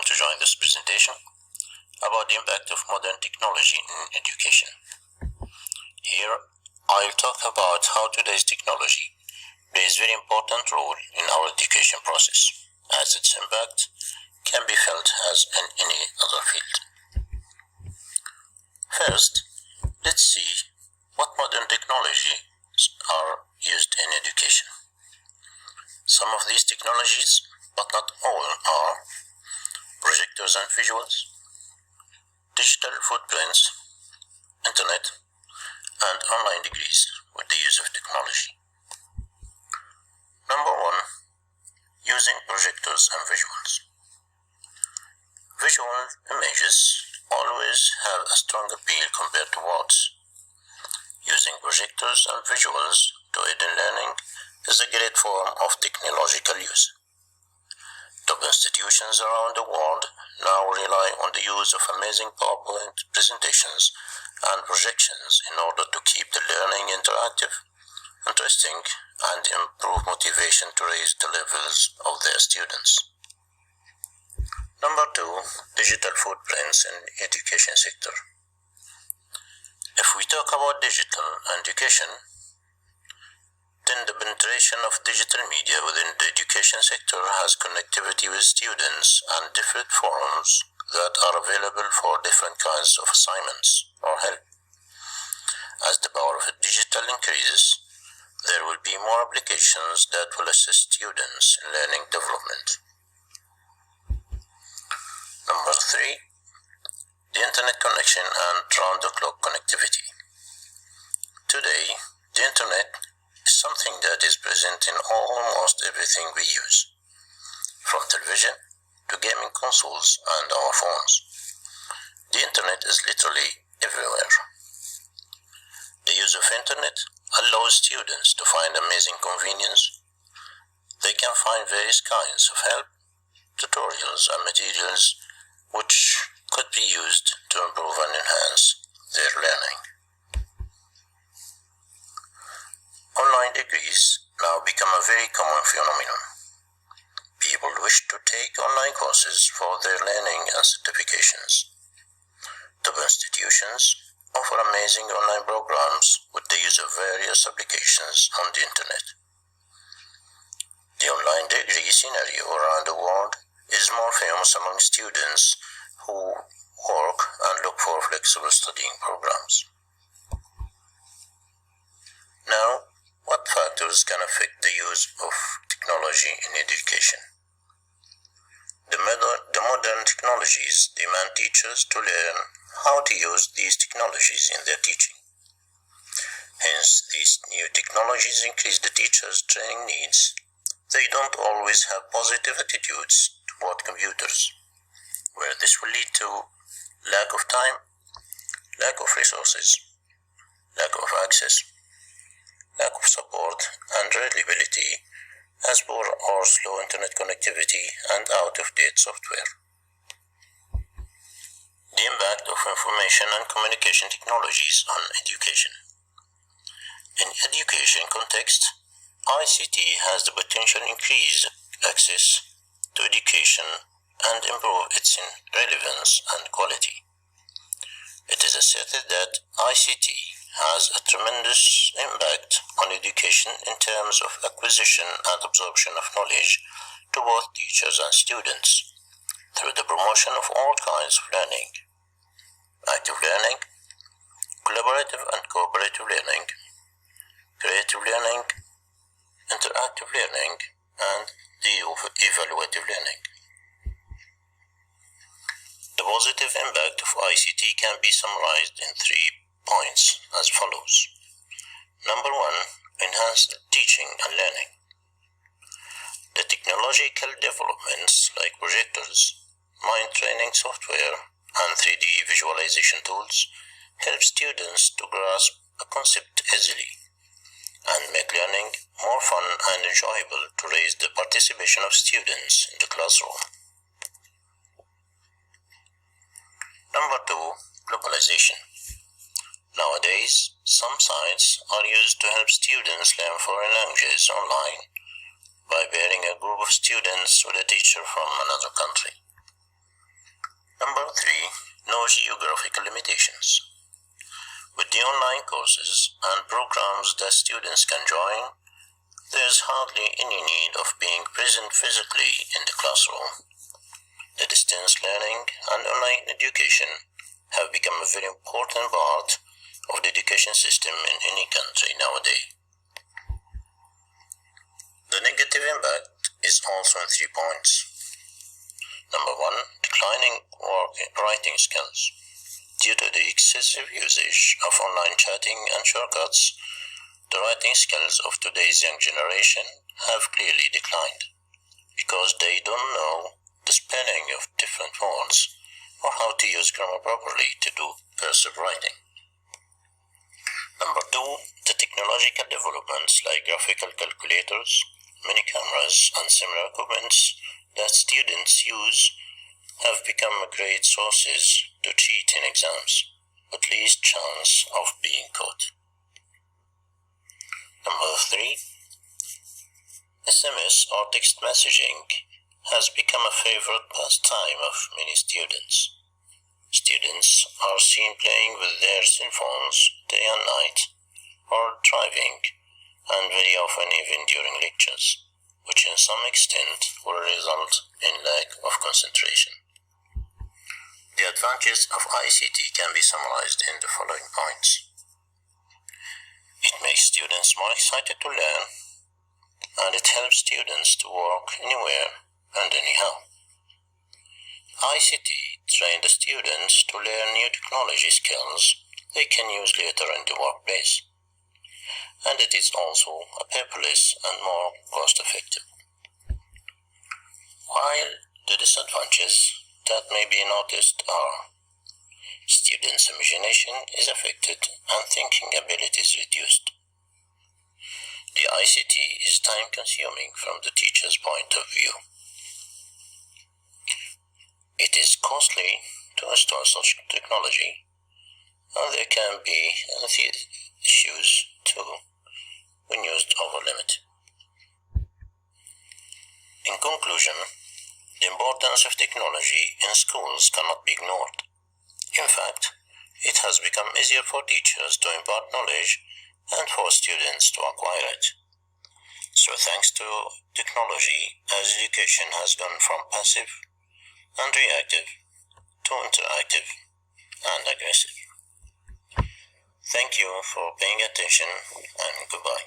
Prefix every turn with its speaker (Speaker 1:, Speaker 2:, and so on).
Speaker 1: to join this presentation about the impact of modern technology in education. Here, I'll talk about how today's technology plays a very important role in our education process, as its impact can be felt as in any other field. First, let's see what modern technologies are used in education. Some of these technologies, but not all, are projectors and visuals, digital footprints, internet, and online degrees with the use of technology. Number one, using projectors and visuals. Visual images always have a strong appeal compared to words. Using projectors and visuals to aid in learning is a great form of technological use. Top institutions around the world now rely on the use of amazing PowerPoint presentations and projections in order to keep the learning interactive, interesting, and improve motivation to raise the levels of their students. Number two, digital footprints in the education sector. If we talk about digital education, then the penetration of digital media within the education sector has connectivity with students and different forums that are available for different kinds of assignments or help. As the power of digital increases, there will be more applications that will assist students in learning development. Number three, the internet connection and round-the-clock connectivity. Today, the internet is something that is present in almost everything we use, from television to gaming consoles and our phones. The internet is literally everywhere. The use of internet allows students to find amazing convenience. They can find various kinds of help, tutorials, and materials which could be used to improve and enhance their learning. Online degrees now become a very common phenomenon. People wish to take online courses for their learning and certifications. Top institutions offer amazing online programs with the use of various applications on the internet. The online degree scenario around the world is more famous among students who work and look for flexible studying programs. Now, what factors can affect the use of technology in education? The modern technologies demand teachers to learn how to use these technologies in their teaching. Hence, these new technologies increase the teachers' training needs. They don't always have positive attitudes toward computers, where this will lead to lack of time, lack of resources, lack of access, lack of support, and reliability, as poor or slow internet connectivity and out-of-date software. The impact of information and communication technologies on education. In education context, ICT has the potential to increase access to education and improve its relevance and quality. It is asserted that ICT has a tremendous impact on education in terms of acquisition and absorption of knowledge to both teachers and students through the promotion of all kinds of learning: active learning, collaborative and cooperative learning, creative learning, interactive learning, and the evaluative learning. The positive impact of ICT can be summarized in 3 points as follows. Number one, enhanced teaching and learning. The technological developments like projectors, mind training software, and 3D visualization tools help students to grasp a concept easily and make learning more fun and enjoyable to raise the participation of students in the classroom. Number two, globalization. Nowadays, some sites are used to help students learn foreign languages online by pairing a group of students with a teacher from another country. Number 3. No geographical limitations. With the online courses and programs that students can join, there is hardly any need of being present physically in the classroom. The distance learning and online education have become a very important part of the education system in any country nowadays. The negative impact is also in 3 points. Number 1. Declining writing skills. Due to the excessive usage of online chatting and shortcuts, the writing skills of today's young generation have clearly declined because they don't know the spelling of different words or how to use grammar properly to do cursive writing. Number 2. The technological developments like graphical calculators, mini cameras, and similar equipment that students use have become great sources to cheat in exams, with least chance of being caught. Number 3. SMS or text messaging has become a favorite pastime of many students. Students are seen playing with their cell phones day and night, or driving, and very often even during lectures, which in some extent will result in lack of concentration. The advantages of ICT can be summarized in the following points. It makes students more excited to learn, and it helps students to work anywhere and anyhow. ICT train the students to learn new technology skills they can use later in the workplace, and it is also a paperless and more cost-effective. While the disadvantages that may be noticed are students' imagination is affected and thinking ability is reduced. The ICT is time-consuming from the teacher's point of view. It is costly to install such technology, and there can be issues too when used over limit. In conclusion, the importance of technology in schools cannot be ignored. In fact, it has become easier for teachers to impart knowledge and for students to acquire it. So thanks to technology, as education has gone from passive and reactive to interactive and aggressive. Thank you for paying attention, and goodbye.